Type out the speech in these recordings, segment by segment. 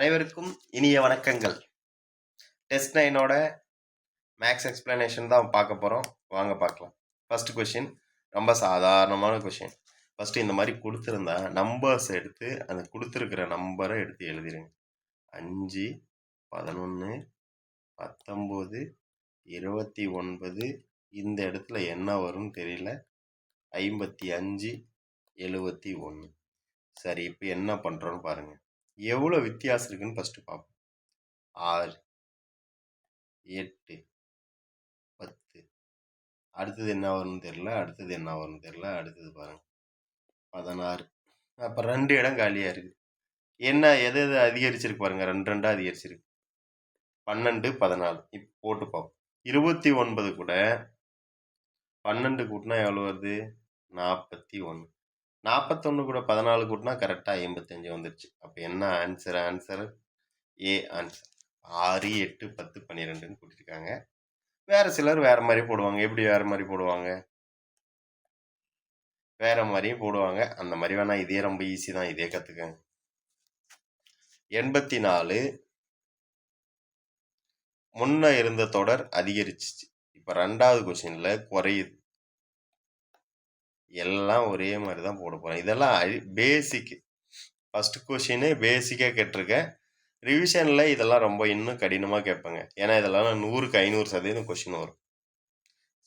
அனைவருக்கும் இனிய வணக்கங்கள். டெஸ்ட் 9ஓட மேக்ஸ் எக்ஸ்பிளனேஷன் தான் பார்க்க போகிறோம். வாங்க பார்க்கலாம். ஃபர்ஸ்ட் கொஷின் ரொம்ப சாதாரணமான கொஷின். ஃபஸ்ட்டு இந்த மாதிரி கொடுத்துருந்தா நம்பர்ஸ் எடுத்து அந்த கொடுத்துருக்கிற நம்பரை எடுத்து எழுதிடுங்க. 5, 11, 19, 29. இந்த இடத்துல என்ன வரும்னு தெரியல. 55, 71. சரி, இப்போ என்ன பண்ணுறோன்னு பாருங்கள். எவ்வளோ வித்தியாசம் இருக்குன்னு ஃபஸ்ட்டு பார்ப்போம். 6, 8, 10. அடுத்தது என்ன வரும்னு தெரியல. அடுத்தது பாருங்க 16. அப்போ 2 இடம் காலியாக இருக்குது. என்ன எது எது அதிகரிச்சிருக்கு பாருங்க. 2 அதிகரிச்சிருக்கு. 12, 14. இப்போ போட்டு பார்ப்போம். 29 கூட 12 கூட்டினா எவ்வளோ வருது? 41. 41 கூட 14 கூட்டினா கரெக்டாக 55 வந்துடுச்சு. அப்போ என்ன ஆன்சர் ஏ ஆன்சர். 6, 8, 10, 12ன்னு கூட்டியிருக்காங்க. வேறு சிலர் வேறு மாதிரி போடுவாங்க. எப்படி வேறு மாதிரி போடுவாங்க? வேறு மாதிரியும் போடுவாங்க. அந்த மாதிரி வேணால் இதே ரொம்ப ஈஸி தான். இதே கற்றுக்கங்க. 84 முன்ன இருந்த தொடர் அதிகரிச்சிச்சு. இப்போ 2வது கொஸ்டினில் குறையுது. எல்லாம் ஒரே மாதிரி தான் போட போகிறேன். இதெல்லாம் பேசிக்கு. ஃபஸ்ட்டு கொஸ்டினே பேசிக்காக கேட்டிருக்கேன். ரிவிஷனில் இதெல்லாம் ரொம்ப இன்னும் கடினமாக கேட்பாங்க. ஏன்னா இதெல்லாம் 100க்கு 500% கொஸ்டின் வரும்.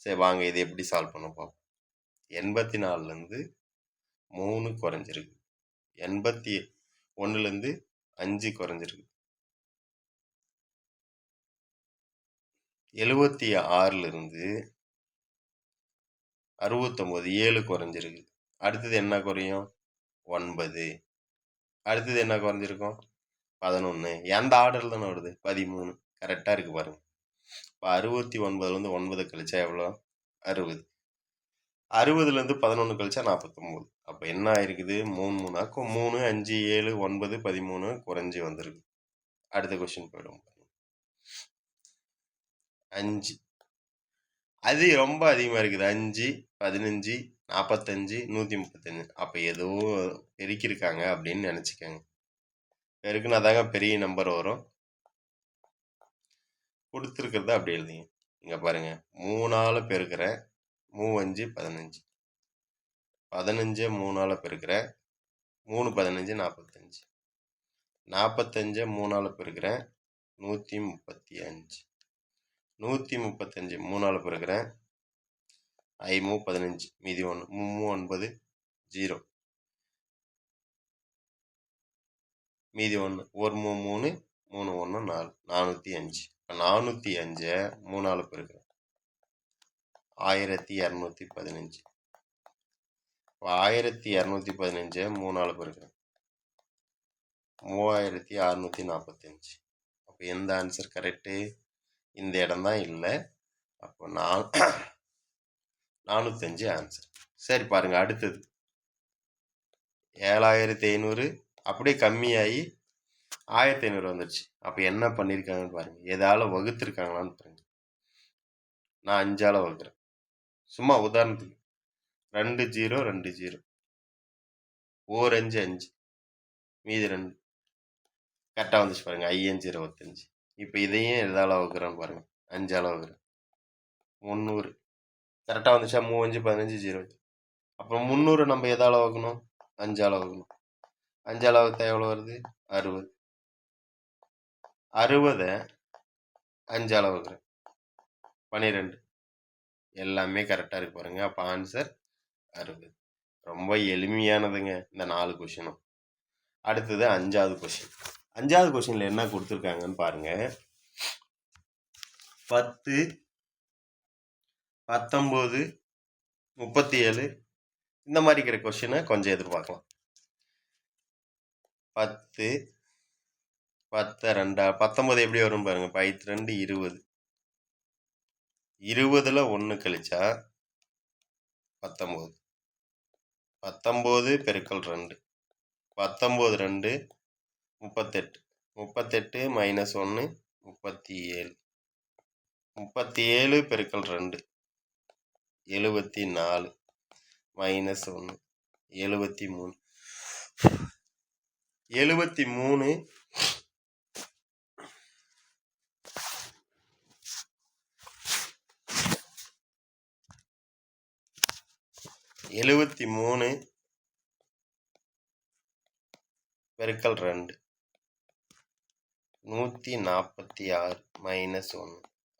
சரி வாங்க இது எப்படி சால்வ் பண்ண பார்ப்போம். 84லேருந்து 3 குறைஞ்சிருக்கு. 81லேருந்து 5 குறைஞ்சிருக்கு. 76லேருந்து 69 7 குறைஞ்சிருக்கு. அடுத்தது என்ன குறையும்? 9. அடுத்தது என்ன குறைஞ்சிருக்கும்? 11. எந்த ஆர்டரில் தானே வருது? 13. கரெக்டாக இருக்குது பாருங்க. இப்போ 69லேருந்து 9 கழிச்சா எவ்வளோ? 60. 60லேருந்து 11 கழிச்சா 49. அப்போ என்ன ஆயிருக்குது? 3 3 5 7 9 13 குறைஞ்சி வந்துருக்கு. அடுத்த கொஸ்டின் போயிடும். 5 அது ரொம்ப அதிகமாக இருக்குது. 5 15 45 135. அப்போ ஏதோ பெருக்கியிருக்காங்க அப்படின்னு நினச்சிக்கோங்க. பெருக்குனா தாங்க பெரிய நம்பர் வரும். கொடுத்துருக்கிறத அப்படி எழுதிங்க. இங்கே பாருங்கள், 3ஆல் பெருக்கிறேன். 3 5 15. 15 3ஆல் பெருக்கிறேன். 3 15 45. 45 3ஆல் பெருக்கிறேன். 135. 135 3ஆல் பெருக்கிறேன். 5 15 மீதி 1 3 9 0 மீதி 1 1 3 3 1 4 405. 405 3ஆல் பெருக்கிறேன். 1215. 1215 3ஆல் பெருக்கிறேன். 3645. அப்போ எந்த ஆன்சர் கரெக்டு? இந்த இடம் தான் இல்லை. அப்போ 405 ஆன்சர். சரி பாருங்க, அடுத்தது 7500 அப்படியே கம்மியாகி 1500 வந்துடுச்சு. அப்போ என்ன பண்ணியிருக்காங்கன்னு பாருங்க. எதால வகுத்துருக்காங்களான்னு பாருங்க. நான் 5ஆல் வகுக்கிறேன். சும்மா உதாரணத்துக்கு 2 0 2 0 4 5 5 மீதி 2 கரெக்டாக வந்துச்சு பாருங்க. 5 25. இப்போ இதையும் எதால் வகுக்கிறேன்னு பாருங்க. 5ஆல் வகுக்கிறேன். 300 கரெக்டாக வந்துச்சா? 3 5 15 0. அப்புறம் 300 நம்ம எதால் வகுக்கணும்? 5ஆல் வகுக்கணும். 5ஆல் வகுத்தா எவ்வளோ வருது? 60. 60 5ஆல் வகுக்கிறேன். 12. எல்லாமே கரெக்டாக இருக்கு பாருங்க. அப்போ ஆன்சர் 60. ரொம்ப எளிமையானதுங்க இந்த 4 கொஷினும். அடுத்தது 5வது கொஷின். 5வது கொஷினில் என்ன கொடுத்துருக்காங்கன்னு பாருங்க. 10 19 37 இந்த மாதிரி இருக்கிற கொஷினை கொஞ்சம் எதிர்பார்க்கலாம். 10 10 2 19 எப்படி வரும் பாருங்க. 2 20. 20ல் 1 கழிச்சா 19. 19 பெருக்கல் 2. 19 2 38. 38 மைனஸ் 1 37. 37 பெருக்கல் 2 74 மைனஸ் 1 73. 73 73 பெருக்கல் 2 146 மைனஸ் 1.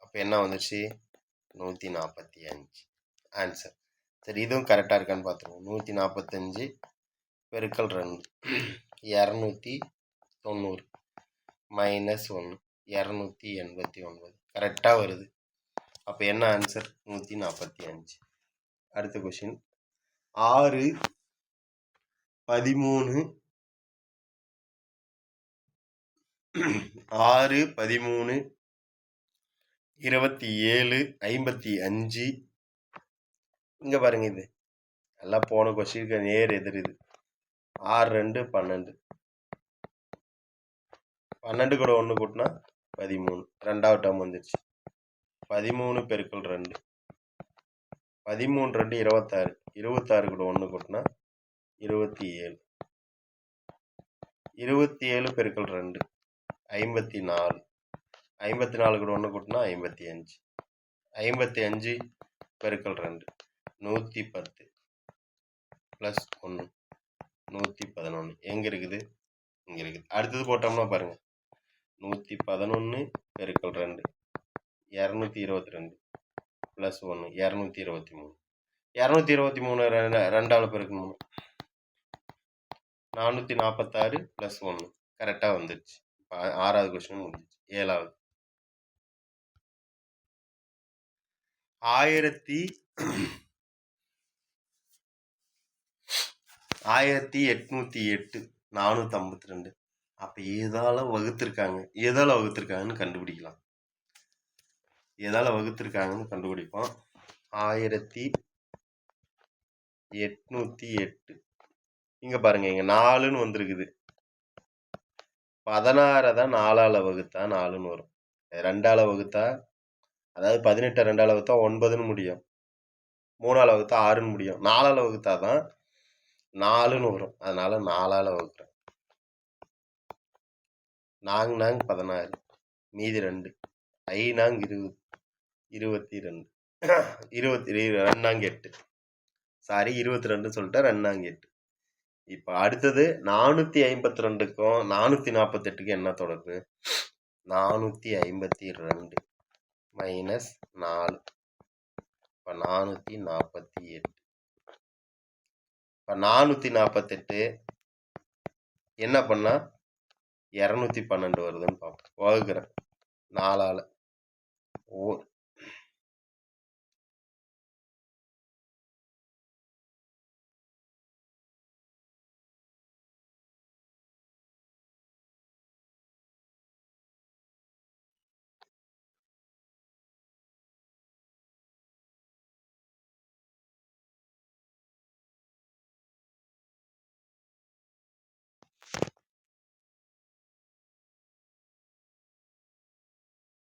அப்போ என்ன வந்துச்சு? 145 ஆன்சர். சரி, இதுவும் கரெக்டாக இருக்கான்னு பார்த்துருவோம். 145 பெருக்கல் 2 290 மைனஸ் 1 289 கரெக்டாக வருது. அப்போ என்ன ஆன்சர்? 145. அடுத்த கொஷின் 6 13 27 55. இங்க பாருங்க, இது எல்லாம் போன கொஸ்டினுக்கு நேர் எதிர். இது 6 2 12 12 கூட 1 கூட்டினா 13. ரெண்டாவது டேர்ம் வந்துருச்சு. 13 பெருக்கல் 2 13 2 26 26 கூட 1 கூட்டினா 27. 27 பெருக்கல் 2 54 54 கூட 1 கூட்டினா 55. 55 பெருக்கல் 2 110 ப்ளஸ் 1 111. எங்கே இருக்குது? இங்கே இருக்குது. அடுத்தது போட்டோம்னா பாருங்கள், 111 பெருக்கல் 2 222 ப்ளஸ் 1 223. 223 ரெண்டாவில் பெருக்கணும். 446 ப்ளஸ் 1 கரெக்டாக வந்துடுச்சு. ஆறாவது கொஸ்டின் முடிஞ்சிச்சு. ஏழாவது 1808 452. அப்போ எதால வகுத்திருக்காங்கன்னு கண்டுபிடிக்கலாம். எதால வகுத்திருக்காங்கன்னு கண்டுபிடிப்போம். 1808 இங்க பாருங்க, இங்க 4ன்னு வந்திருக்குது. 16 தான் 4ஆல வகுத்தா 4ன்னு வரும். 2ஆல வகுத்தா, அதாவது 18 2ஆல வகுத்தா 9ன்னு முடியும். 3ஆல வகுத்தா 6ன்னு முடியும். 4ஆல வகுத்தா தான் 4ன்னு வரும். அதனால 4ஆல வகுக்கிறேன். 4 நாங்க 16 மீதி 2 ஐ நாங்க 20 22 2 நாங்க 8 சாரி 22 சொல்லிட்டேன். 2 நாங்க 8. இப்போ அடுத்தது 452க்கும் 448க்கும் என்ன தொடர்பு? 452 மைனஸ் 4 இப்போ 448. இப்போ 448 என்ன பண்ணா 212 வருதுன்னு பார்ப்போம். வகுக்கிறேன் 4ஆல.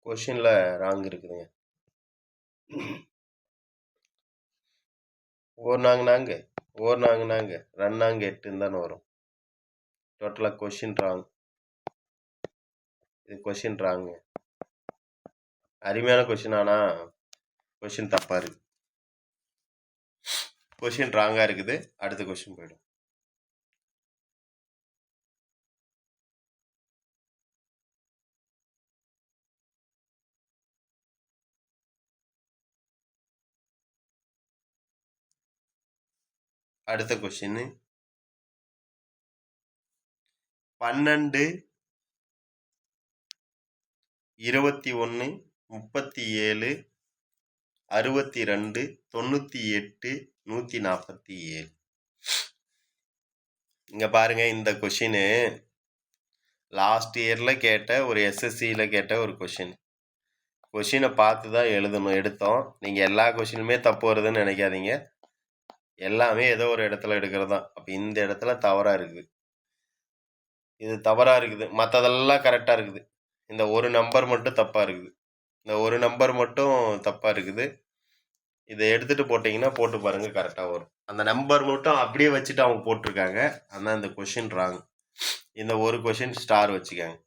கொஷின்ல ராங் இருக்குதுங்க. ஒரு நாங்க 2 நாங்க 8 தானே வரும். டோட்டலாக கொஷின் ராங். இது கொஷின் ராங்க. அருமையான கொஷின், ஆனால் கொஷின் தப்பாக இருக்குது. கொஷின் ராங்காக இருக்குது. அடுத்த கொஷின் போயிடும். அடுத்த கொஷின் 12 21 37 62 98 147. இங்க பாருங்க, இந்த கொஷின் லாஸ்ட் இயர்ல கேட்ட ஒரு எஸ்எஸ்சியில கேட்ட ஒரு கொஷினை பார்த்து தான் எடுத்தோம். நீங்க எல்லா கொஷினுமே தப்பு வருதுன்னு நினைக்காதீங்க. எல்லாமே ஏதோ ஒரு இடத்துல எடுக்கிறது தான். அப்போ இந்த இடத்துல தவறா இருக்குது. இது தவறா இருக்குது. மற்றதெல்லாம் கரெக்டா இருக்குது. இந்த ஒரு நம்பர் மட்டும் தப்பா இருக்குது. இந்த ஒரு நம்பர் மட்டும் தப்பா இருக்குது. இதை எடுத்துட்டு போட்டிங்கன்னா போட்டு பாருங்க, கரெக்டா வரும். அந்த நம்பர் மட்டும் அப்படியே வச்சுட்டு அவங்க போட்டிருக்காங்க. ஆனால் இந்த கொஷின் ராங். இந்த ஒரு கொஷின் ஸ்டார் வச்சுக்காங்க.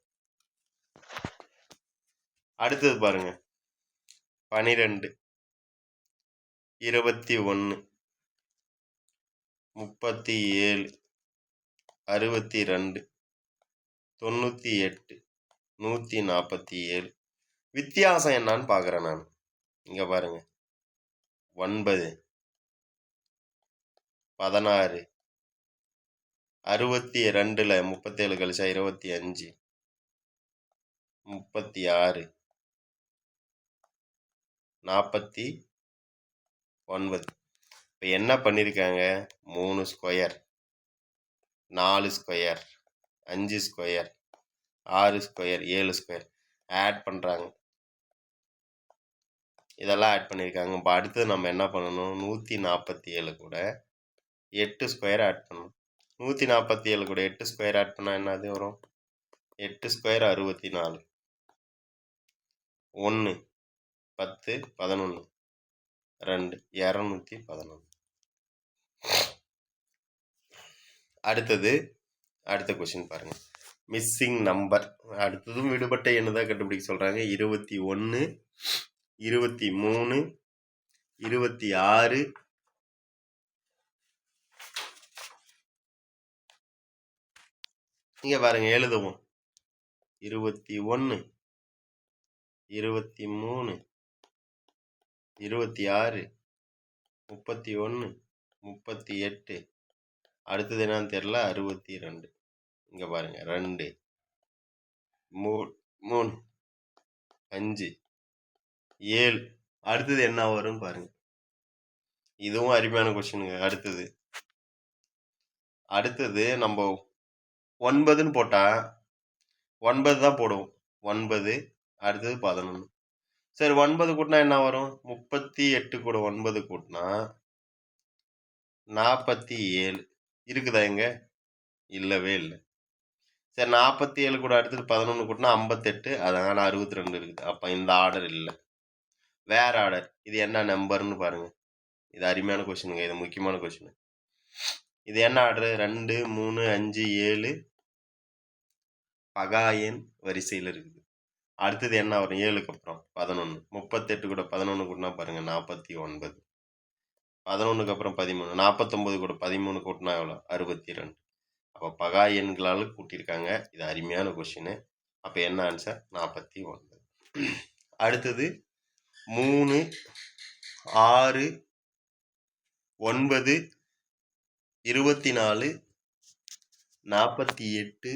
அடுத்தது பாருங்க, 12 21 37 62 98 147. வித்தியாசம் என்னன்னு பார்க்குறேன் நான். இங்கே பாருங்க, 9 16 62ல் 37 கழிச்சா 25 36 49. இப்போ என்ன பண்ணியிருக்காங்க, 3 square 4 square 5 square 6 square 7 square add பண்ணுறாங்க. இதெல்லாம் ஆட் பண்ணியிருக்காங்க. இப்போ அடுத்தது நம்ம என்ன பண்ணணும், 147 கூட 8 ஸ்கொயர் ஆட் பண்ணணும். 147 கூட 8 ஸ்கொயர் ஆட் பண்ணால் என்னது வரும், 8 ஸ்கொயர் 64 1 10 11 2 211. அடுத்த கொஸ்டின் பாருங்க, மிஸ்ஸிங் நம்பர். அடுத்ததும் விடுபட்ட எண்ணு தான் கண்டுபிடிக்க சொல்றாங்க. 21 23 26 இங்க பாருங்க எழுதுவோம். 21 23 26 31 38. அடுத்தது என்னன்னு தெரியல, 62. இங்க பாருங்க 2 3 5 7. அடுத்தது என்ன வரும் பாருங்க. இதுவும் அருமையான கொஸ்டினுங்க. அடுத்தது நம்ம 9ன்னு போட்டா 9 தான் போடுவோம். 9 அடுத்தது 11. சரி, 9 கூட்டினா என்ன வரும், 38 கூட 9 கூட்டினா 47. இருக்குதா இங்க, இல்லவே இல்லை. சரி, 47 கூட அடுத்தது 11 கூட்டினா 58, அதனால 62 இருக்குது. அப்போ இந்த ஆர்டர் இல்லை, வேற ஆர்டர். இது என்ன நம்பர்னு பாருங்க. இது அருமையான கொஸ்டினுங்க, இது முக்கியமான கொஸ்டின். இது என்ன ஆர்டர், 2 3 5 7 பகாயன் வரிசையில் இருக்குது. அடுத்தது என்ன வரும், 7க்கு அப்புறம் 11. 38 கூட 11 கூட்டினா பாருங்க 49. 11க்கு அப்புறம் 13. 49 கூட 13 கூட்டினா எவ்வளோ, 62. அப்போ பகா எண்களால் கூட்டியிருக்காங்க. இது அருமையான கொஸ்டின். அப்போ என்ன ஆன்சர், 49. அடுத்தது 3 6 9 24 48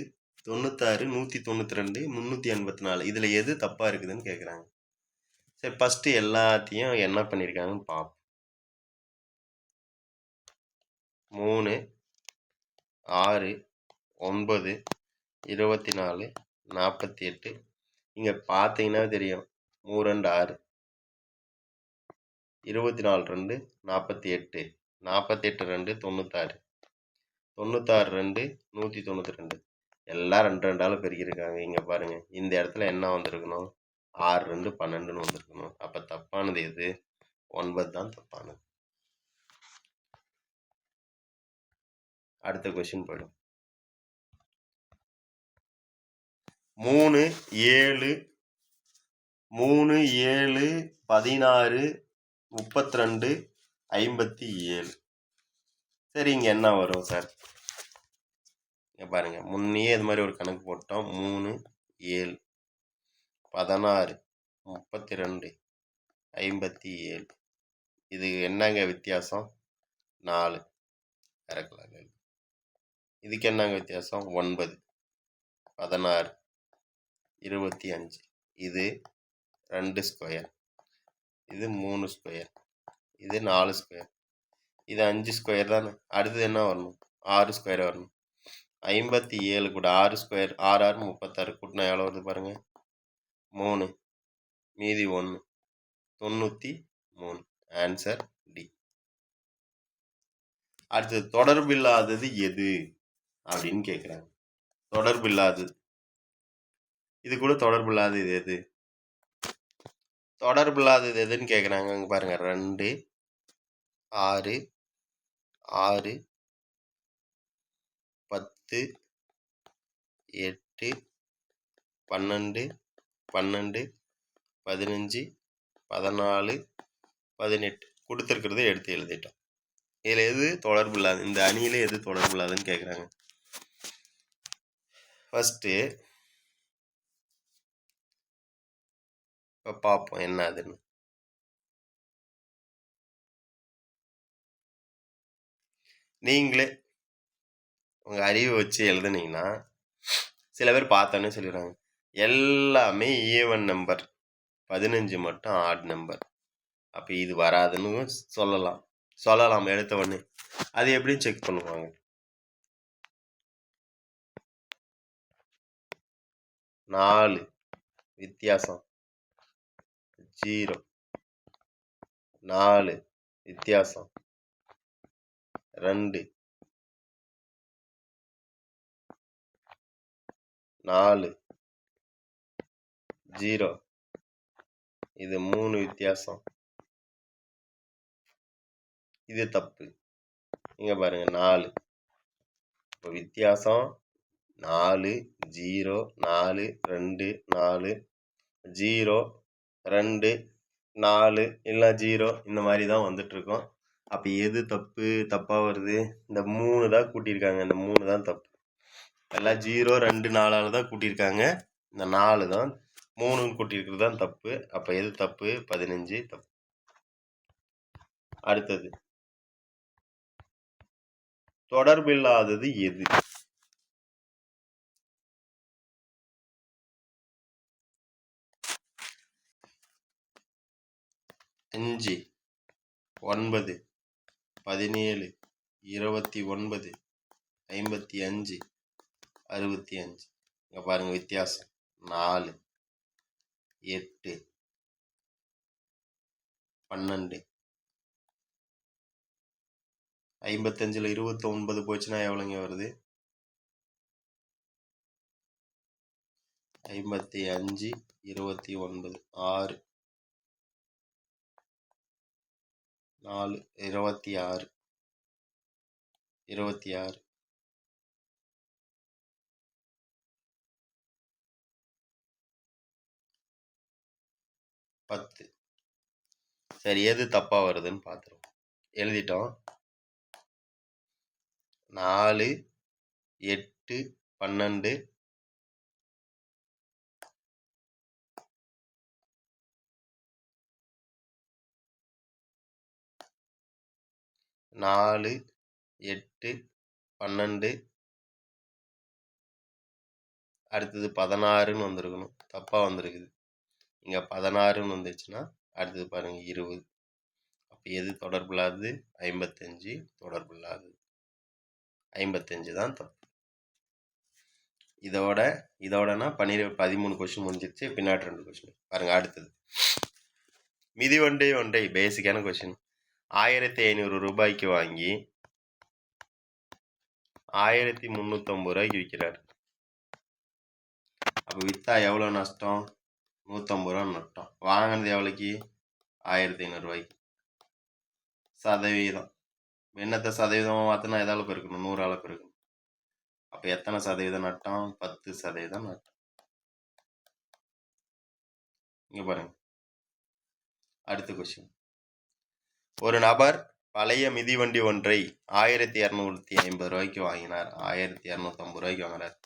96 192 384. இதில் எது தப்பாக இருக்குதுன்னு கேட்குறாங்க. சரி, ஃபஸ்ட்டு எல்லாத்தையும் என்ன பண்ணியிருக்காங்கன்னு பார்ப்போம். 3 6 9 24 48. இங்கே பார்த்தீங்கன்னா தெரியும், 3 2 6 24 2 48 48 2 96 96 2 192. எல்லாம் 2 2ஆல் பெருக்கியிருக்காங்க. இங்கே பாருங்கள், இந்த இடத்துல என்ன வந்திருக்கணும், 6 2 12ன்னு வந்திருக்கணும். அப்போ தப்பானது எது, 9 தான் தப்பானது. அடுத்த கொஸ்டின் போயிடும். 3 7 16 32 57. சரி, இங்கே என்ன வரும் சார், இங்கே பாருங்க, முன்னையே இது மாதிரி ஒரு கணக்கு போட்டோம். 3 7 16 32 57. இது என்னங்க வித்தியாசம், 4. கரெக்டாக. இதுக்கு என்னங்க வித்தியாசம், 9 16 25. இது 2 ஸ்கொயர், இது 3 ஸ்கொயர், இது 4 ஸ்கொயர், இது 5 ஸ்கொயர் தானே. அடுத்தது என்ன வரணும், 6 ஸ்கொயர் வரணும். 57 கூட 6 ஸ்கொயர் 6 6 36 கூட்டினா எவ்வளோ வருது பாருங்க, 3 மீதி 1 93. Answer D. அடுத்தது தொடர்பு இல்லாதது எது அப்படின்னு கேட்குறாங்க. தொடர்பு இல்லாதது, இது கூட தொடர்பு இல்லாதது எது, தொடர்பு இல்லாதது எதுன்னு கேட்குறாங்க. இங்கே பாருங்க, 2 6 6 10 8 12 12 15 14 18 கொடுத்துருக்கிறத எடுத்து எழுதிட்டோம். இதில் எது தொடர்பு இல்லாது, இந்த அணியில் எது தொடர்பு இல்லாதுன்னு கேட்குறாங்க. ஃபஸ்ட்டு இப்போ பார்ப்போம் என்ன அதுன்னு. நீங்களே உங்கள் அறிவை வச்சு எழுதுனீங்கன்னா சில பேர் பார்த்தோன்னே சொல்லிடுறாங்க எல்லாமே ஈவன் நம்பர், 15 மட்டும் ஆட் நம்பர். அப்போ இது வராதுன்னு சொல்லலாம் எடுத்த உடனே. அது எப்படின்னு செக் பண்ணுவாங்க. 4 வித்தியாசம் 0, 4 வித்தியாசம் 2, 4 0, இது 3 வித்தியாசம், இது தப்பு. இங்க பாருங்க 4. இப்போ வித்தியாசம் 4 0 4 2 4 0 2 4 இல்லை 0 இந்த மாதிரி தான் வந்துட்டு இருக்கோம். அப்போ எது தப்பாக வருது? இந்த 3 தான் கூட்டியிருக்காங்க, இந்த 3 தான் தப்பு. எல்லாம் 0 2 4 தான் கூட்டியிருக்காங்க, இந்த 4 தான் 3 கூட்டியிருக்கிறது தான் தப்பு. அப்போ எது தப்பு? 15 தப்பு. அடுத்தது தொடர்பு இல்லாதது எது? 5 9 17 29 55 65. இங்க பாருங்க வித்தியாசம் 4 8 12. 55ல் 29 போச்சுன்னா எவ்வளோங்க வருது? 55 29 6 4 26 26 10. சரி, எது தப்பா வருதுன்னு பார்த்துருவோம். எழுதிட்டோம். 4 8 12 4 8 12 அடுத்தது 16ன்னு வந்திருக்கணும், தப்பா வந்திருக்குது. இங்க 16ன்னு வந்துச்சுன்னா அடுத்தது பாருங்க 20. அப்போ எது தொடர்பு இல்லாதது? 55 தொடர்பு இல்லாதது. 55 தான் தப்பு. இதோடனா 13 கொஸ்டின் முடிஞ்சிருச்சு. பின்னாடி 2 கொஸ்டின் பாருங்க. அடுத்தது மிதிவண்டி ஒன்றை, பேசிக்கான கொஸ்டின். 1500 ரூபாய்க்கு வாங்கி 1350 ரூபாய்க்கு விற்கிறார். அப்போ விற்றா எவ்வளோ நஷ்டம்? 150 ரூபா நஷ்டம். வாங்கினது எவ்வளோக்கு? 1500 ரூபாய்க்கு. சதவீதம் என்னத்தை சதவீதமாக மாற்றினா எதால் பெருக்கணும்? 100ஆல் பெருக்கணும். அப்போ எத்தனை சதவீதம் நட்டம்? 10% நட்டம். இங்கே பாருங்க. அடுத்த கொஸ்டின். ஒரு நபர் பழைய மிதிவண்டி ஒன்றை 1250 ரூபாய்க்கு வாங்கினார். 1250 ரூபாய்க்கு வாங்கினார்.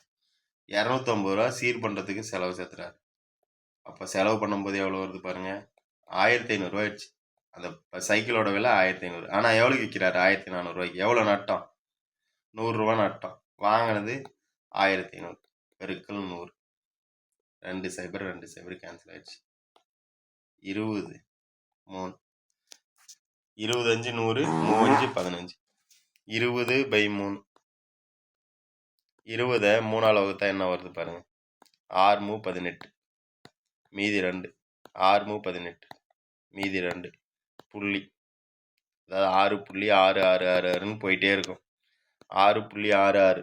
250 ரூபா சீர் பண்ணுறதுக்கு செலவு சேர்த்துறாரு. அப்போ செலவு பண்ணும்போது எவ்வளோ வருது பாருங்க? 1500 ரூபா ஆயிடுச்சு. அந்த சைக்கிளோட விலை 1500. ஆனால் எவ்வளோக்கு விற்கிறாரு? 1400 ரூபாய்க்கு. எவ்வளோ நட்டம்? 100 ரூபா நட்டம். வாங்கினது 1500 பெருக்கல் 100. 2 0 2 0 கேன்சல் ஆயிடுச்சு. 20 3 25 100 35 15. 20/3. 20 3ஆல் வகுத்தா என்ன வருது பாருங்க? 6 18. மீதி 2. 6 18 மீதி 2 புள்ளி. அதாவது 6.66666ன்னு போயிட்டே இருக்கும். 6.66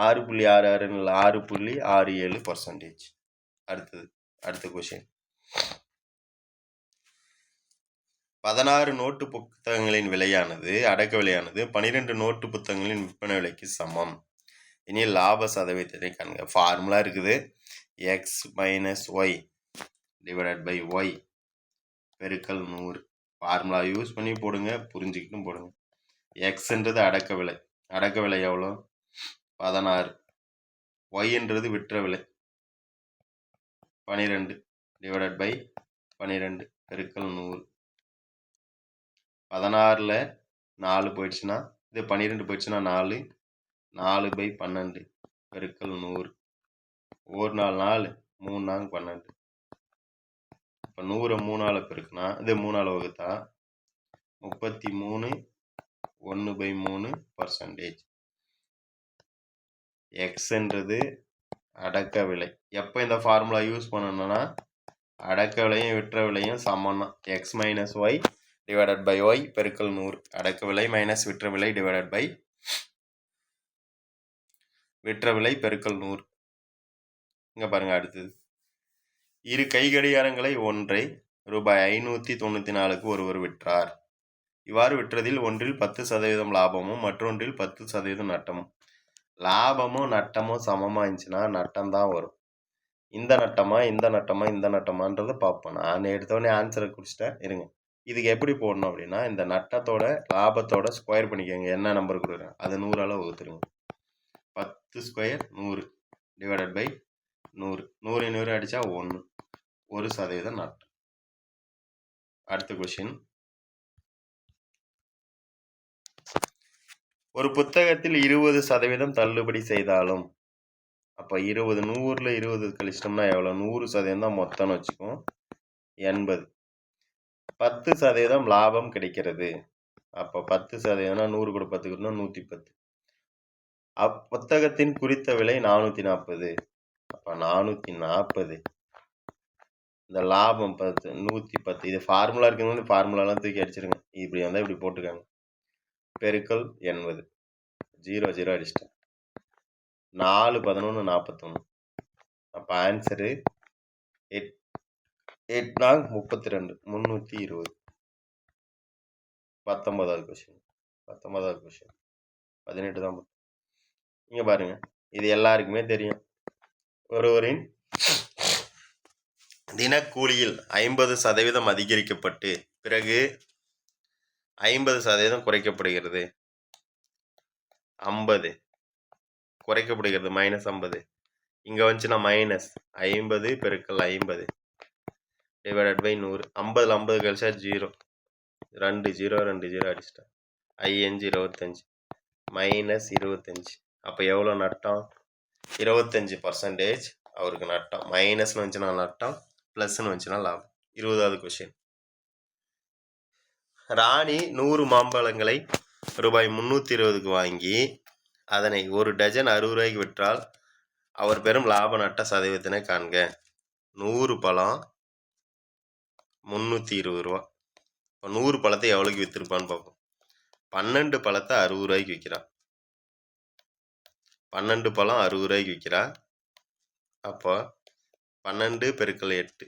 6.66 இல்லை 6.67%. அடுத்த கொஸ்டின். 16 நோட்டு புத்தகங்களின் விலையானது, அடக்க விலையானது 12 நோட்டு புத்தகங்களின் விற்பனை விலைக்கு சமம். இனி லாப சதவீதத்தை காண்க. ஃபார்முலா இருக்குது. x minus Y divided by Y பெருக்கல் 100. ஃபார்முலா யூஸ் பண்ணி போடுங்க, புரிஞ்சுக்கிட்டும் போடுங்க. எக்ஸ்ன்றது அடக்க விலை. அடக்க விலை எவ்வளோ? 16. ஒய்ன்றது விற்ற விலை 12 டிவைடட் பை 12 பெருக்கல் 100. 16ல் 4 போயிடுச்சுன்னா, இது 12 போயிடுச்சுன்னா 4 4 பை 12 பெருக்கல் 100. 1 4 3 4 12. இப்போ 100 3ஆல் பெருக்குனா, இது 3ஆல் வகுத்தா 33 1/3%. எக்ஸ்ன்றது அடக்க விலை. எப்போ இந்த ஃபார்முலா யூஸ் பண்ணணும்னா, அடக்க விலையும் விற்ற விலையும் சமம்னா X minus Y divided by Y பெருக்கல் 100. அடக்க விலை மைனஸ் விற்ற விலை டிவைடட் பை விற்ற விலை பெருக்கல் 100. இங்கே பாருங்க, அடுத்தது இரு கை கடிகாரங்களை ஒன்றை ரூபாய் 594க்கு ஒருவர் விற்றார். இவ்வாறு விற்றதில் ஒன்றில் 10% லாபமும் மற்றொன்றில் 10% நட்டமும். லாபமும் நட்டமும் சமமாக இருந்துச்சுன்னா நட்டம் தான் வரும். இந்த நட்டமா இந்த நட்டமா இந்த நட்டமான்றதை பார்ப்போம். நான் எடுத்தோடனே ஆன்சரை குறிச்சிட்டேன். இருங்க, இதுக்கு எப்படி போடணும் அப்படின்னா, இந்த நட்டத்தோட லாபத்தோட ஸ்கொயர் பண்ணிக்கோங்க. என்ன நம்பர் கொடுக்குறேன் அது 100ஆல் வகுத்துருங்க. 10 ஸ்கொயர் 100 டிவைடட் பை 100. 100 100 அடித்தா 1% நட்டம். அடுத்த கொஷின், ஒரு புத்தகத்தில் 20% தள்ளுபடி செய்தாலும், அப்போ 20 100ல் 20 கழிச்சிட்டோம்னா எவ்வளோ? 100% தான் மொத்தம்னு வச்சுக்கோம், 80. 10% லாபம் கிடைக்கிறது. அப்போ 10%னா 100 கூட 10 கூட்டினா 110. புத்தகத்தின் குறித்த விலை 440. அப்போ 440. இந்த லாபம் 10 110. இது ஃபார்முலா இருக்குன்னு ஃபார்முலாலாம் தூக்கி அடிச்சிருங்க. இப்படி வந்தால் இப்படி போட்டுக்காங்க. பெருக்கல் 80. 0 0 அடிச்சிட்டேன். 4 11 41. அப்போ ஆன்சரு 8 32 320. 19வது கொஷின். 18 தான். இங்கே பாருங்க, இது எல்லாருக்குமே தெரியும். ஒருவரின் தினக்கூலியில் 50% அதிகரிக்கப்பட்டு பிறகு 50% குறைக்கப்படுகிறது. 50 குறைக்கப்படுகிறது -50. இங்கே வந்துச்சுன்னா -50 பெருக்கல் 50 டிவைடட் பை 100. 50ல் 50 கழிச்சா 0. 2 0 2 0 அடிச்சிட்டேன். 5 25 -25. அப்போ எவ்வளோ நட்டம்? 25% அவருக்கு நட்டம். மைனஸ்னு வந்துச்சுன்னா நட்டம், ப்ளஸ்ன்னு வந்துச்சுன்னா லாபம். 20வது கொஷின், ராணி 100 மாம்பழங்களை ரூபாய் 320க்கு வாங்கி அதனை ஒரு டஜன் 60 ரூபாய்க்கு விற்றால் அவர் பெறும் லாப நட்ட சதவீதத்தினை காண்க. 100 பழம் 320 ரூபா. இப்போ 100 பழத்தை எவ்வளோக்கு விற்றுருப்பான்னு பார்ப்போம். 12 பழத்தை 60 ரூபாய்க்கு விற்கிறான். 12 பழம் 60 ரூபாய்க்கு விற்கிறா. அப்போ 12 பெருக்கல் 8.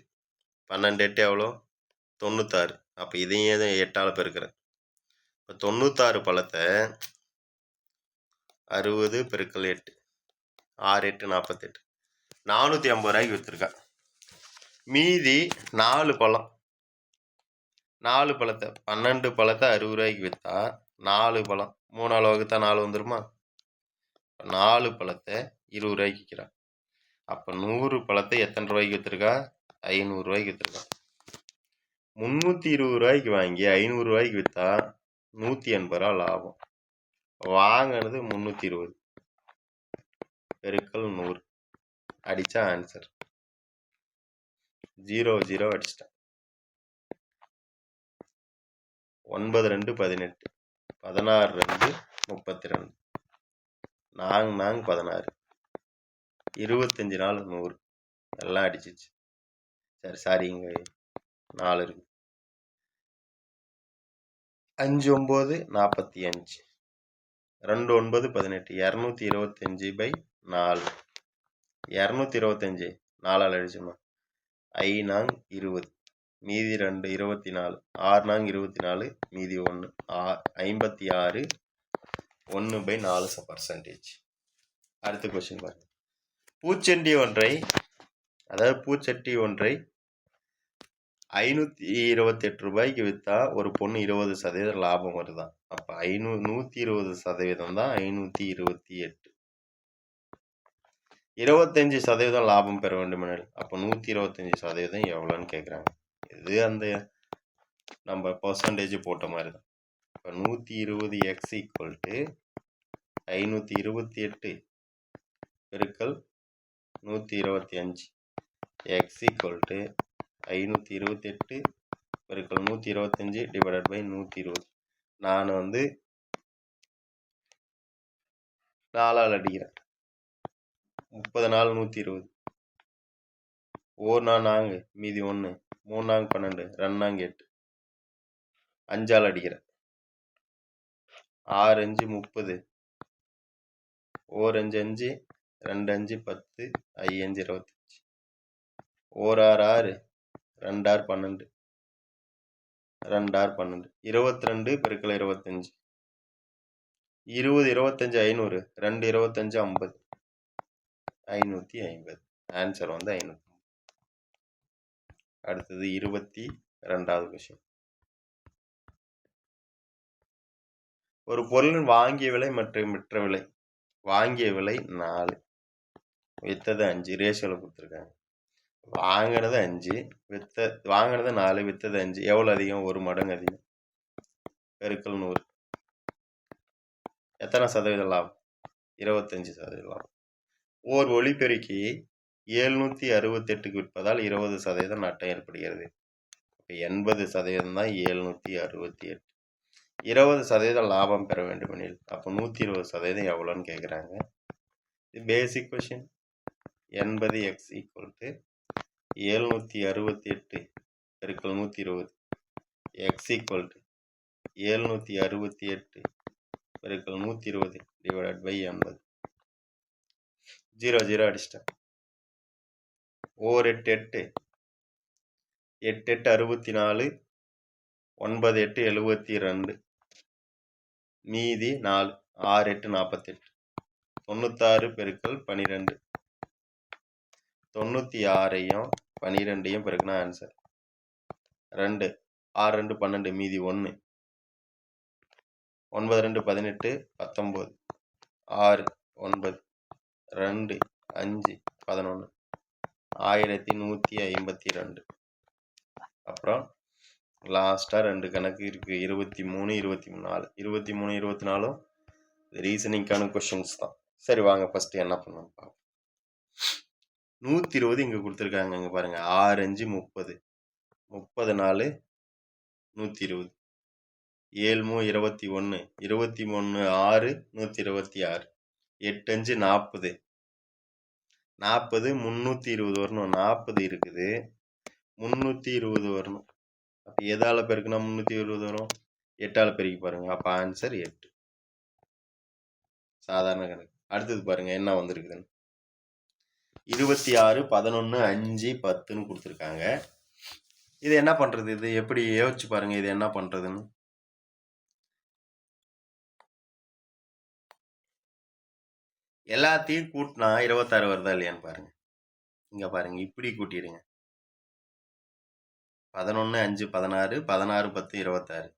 12 8 எவ்வளோ? 96. அப்போ இதையும் 8ஆல் பெருக்கிறேன். இப்போ 96 பழத்தை 60 பெருக்கல் 8 6 8 48 450 ரூபாய்க்கு விற்றுருக்கா. மீதி 4 பழம், 4 பழத்தை 12 பழத்தை 60 ரூபாய்க்கு விற்றா 4 பழம் 3ஆல் வகுத்தா 4 வந்துருமா? 4 பழத்தை 20 ரூபாய்க்கு விற்கிறா. அப்போ 100 பழத்தை எத்தனை ரூபாய்க்கு விற்றுருக்கா? 500 ரூபாய்க்கு விற்றுருக்கா. 320 ரூபாய்க்கு வாங்கி 500 ரூபாய்க்கு விற்றா 180 ரூபா லாபம். வாங்கினது 320 பெருக்கல் 100 அடித்தா ஆன்சர் 0 0 அடிச்சிட்டேன். 9 2 18 16 2 32 4 16 25 4 100 எல்லாம் அடிச்சிச்சு. சரி இங்கே 4 இருக்கு. 5 9 45 2 9 18 225/4. 225 4ஆல் அடிச்சோமா 5 20 மீதி 2 24 6 24 மீதி 1 56 1/4%. அடுத்த கொஸ்டின் பாருங்க. பூச்சட்டி ஒன்றை ரூ. 528 விற்றா ஒரு பொண்ணு 20% லாபம் வருதான். அப்போ 120% தான் 528. 25% லாபம் பெற வேண்டுமெனில் அப்போ 125% எவ்வளோன்னு கேட்குறாங்க. இது அந்த நம்ம பர்சன்டேஜ் போட்ட மாதிரி தான். இப்போ 120x = 528 பெருக்கல் 125 x = 528 பெருக்கல் 125 டிவைடட் பை 120. நான் 4ஆல் அடிக்கிறேன். 30 நாள் 120. 1 4 மீதி 1 3 4 12 2 4 8 5ஆல் அடிக்கிறேன். 6 5 30 1 5 5 2 5 10 5 5 25 1 6 6 2 6 12 2 6 12 22 பெருக்கல் 25 20 25 500 2 25 50 550. ஆன்சர் 500. அடுத்தது 22வது கொஸ்டின். ஒரு பொருளின் வாங்கிய விலை மற்றும் விற்ற விலை. வாங்கிய விலை 4, விற்றது 5. ரேஷியோவில் கொடுத்துருக்காங்க. வாங்கினது 5, வாங்கினது 4, விற்றது 5. எவ்வளோ அதிகம்? 1 மடங்கு அதிகம். பெருக்கல் 100. எத்தனை சதவீதம் லாபம்? 25% லாபம். ஓர் ஒலிபெருக்கி 768க்கு விற்பதால் 20% நட்டம் ஏற்படுகிறது. இப்போ 80% தான் 768. 20% லாபம் பெற வேண்டுமெனில் அப்போ 120% எவ்வளோன்னு கேட்குறாங்க. இது பேசிக் கொஷின். 80x = 768 பெருக்கல் 120 x = 768 பெருக்கல் 120 டிவைடட் பை 80. 0 0 அடிச்சிட்டேன். 8 8 8 8 64 9 8 72 மீதி 4 6 8 48 96 பெருக்கல் 12 96ஐயும் 12ஐயும் பெருக்கினா ஆன்சர் 2. 6 2 12 மீதி 1 9 2 18 19 6 9 2 5 11 1152. அப்புறம் லாஸ்ட்டாக 2 கணக்கு இருக்குது. 23 24 23 24 ரீசனிங்கான கொஷின்ஸ் தான். சரி வாங்க ஃபஸ்ட்டு என்ன பண்ணணும் பார்ப்போம். 120 இங்கே கொடுத்துருக்காங்க. இங்கே பாருங்கள் 6 5 30 34 120 7 3 21 23 6 126 8 5 40 40 320 வரணும். 40 இருக்குது, 320 வரணும். அப்போ எதால் பெருக்குனா 320 வரும்? 8ஆல் பெருக்கி பாருங்கள். அப்போ ஆன்சர் 8. சாதாரண கணக்கு. அடுத்தது பாருங்கள் என்ன வந்திருக்குதுன்னு. 26 11 5 10ன்னு கொடுத்துருக்காங்க. இது என்ன பண்ணுறது? இது எப்படி யோசிச்சு பாருங்கள். இது என்ன பண்ணுறதுன்னு. எல்லாத்தையும் கூட்டினா 26 வருதா இல்லையான்னு பாருங்கள். இங்கே பாருங்கள், இப்படி கூட்டிடுங்க. 11 5 16 16 10 26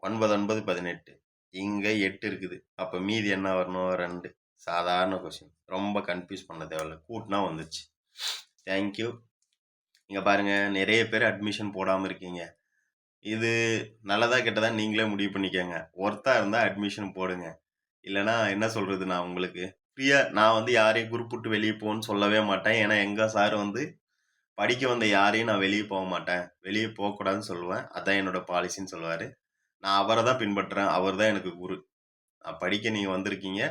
9 9 18 இங்கே 8 இருக்குது. அப்போ மீதி என்ன வரணும்? 2. சாதாரண கொஸ்டின், ரொம்ப கன்ஃபியூஸ் பண்ண தேவையில்ல. கூட்டினா வந்துச்சு. தேங்க்யூ. இங்கே பாருங்கள், நிறைய பேர் அட்மிஷன் போடாமல் இருக்கீங்க. இது நல்லதா கெட்டதா நீங்களே முடிவு பண்ணிக்கோங்க. ஒர்த்தாக இருந்தால் அட்மிஷன் போடுங்க. இல்லைனா என்ன சொல்கிறது, நான் உங்களுக்கு ஃப்ரீயாக நான் யாரையும் குரூப் விட்டு வெளியே போகணுன்னு சொல்லவே மாட்டேன். ஏன்னா எங்கள் சார் படிக்க வந்த யாரையும் நான் வெளியே போக மாட்டேன், வெளியே போகக்கூடாதுன்னு சொல்லுவேன். அதான் என்னோடய பாலிசின்னு சொல்லுவார். நான் அவரை தான் பின்பற்றுறேன். அவர் தான் எனக்கு குரு. நான் படிக்க நீங்கள் வந்திருக்கீங்க,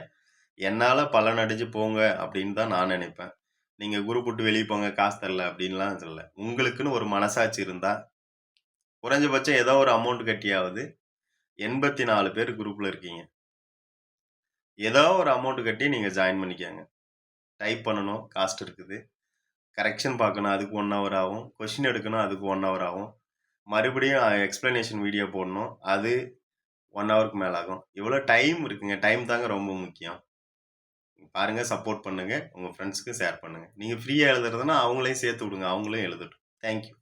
என்னால் பலன் அடைஞ்சு போங்க அப்படின்னு தான் நான் நினைப்பேன். நீங்கள் குரூப் விட்டு வெளியே போங்க, காசு தரல அப்படின்லாம் சொல்லலை. உங்களுக்குன்னு ஒரு மனசாட்சி இருந்தால் குறைஞ்சபட்சம் ஏதோ ஒரு அமௌண்ட் கட்டியாவது 84 பேர் குரூப்பில் இருக்கீங்க, ஏதோ ஒரு அமௌண்ட் கட்டி நீங்கள் ஜாயின் பண்ணிக்கோங்க. டைப் பண்ணணும், காஸ்ட் இருக்குது. கரெக்ஷன் பார்க்கணும், அதுக்கு 1 hour ஆகும். கொஷின் எடுக்கணும், அதுக்கு 1 hour ஆகும். மறுபடியும் எக்ஸ்ப்ளனேஷன் வீடியோ போடணும், அது 1 hourக்கு மேலே ஆகும். இவ்வளோ டைம் இருக்குங்க. டைம் தாங்க ரொம்ப முக்கியம். பாருங்கள், சப்போர்ட் பண்ணுங்கள், உங்கள் ஃப்ரெண்ட்ஸுக்கு ஷேர் பண்ணுங்கள். நீங்கள் ஃப்ரீயாக எழுதுறதுன்னா அவங்களையும் சேர்த்து விடுங்க, அவங்களும் எழுதட்டும். தேங்க்யூ.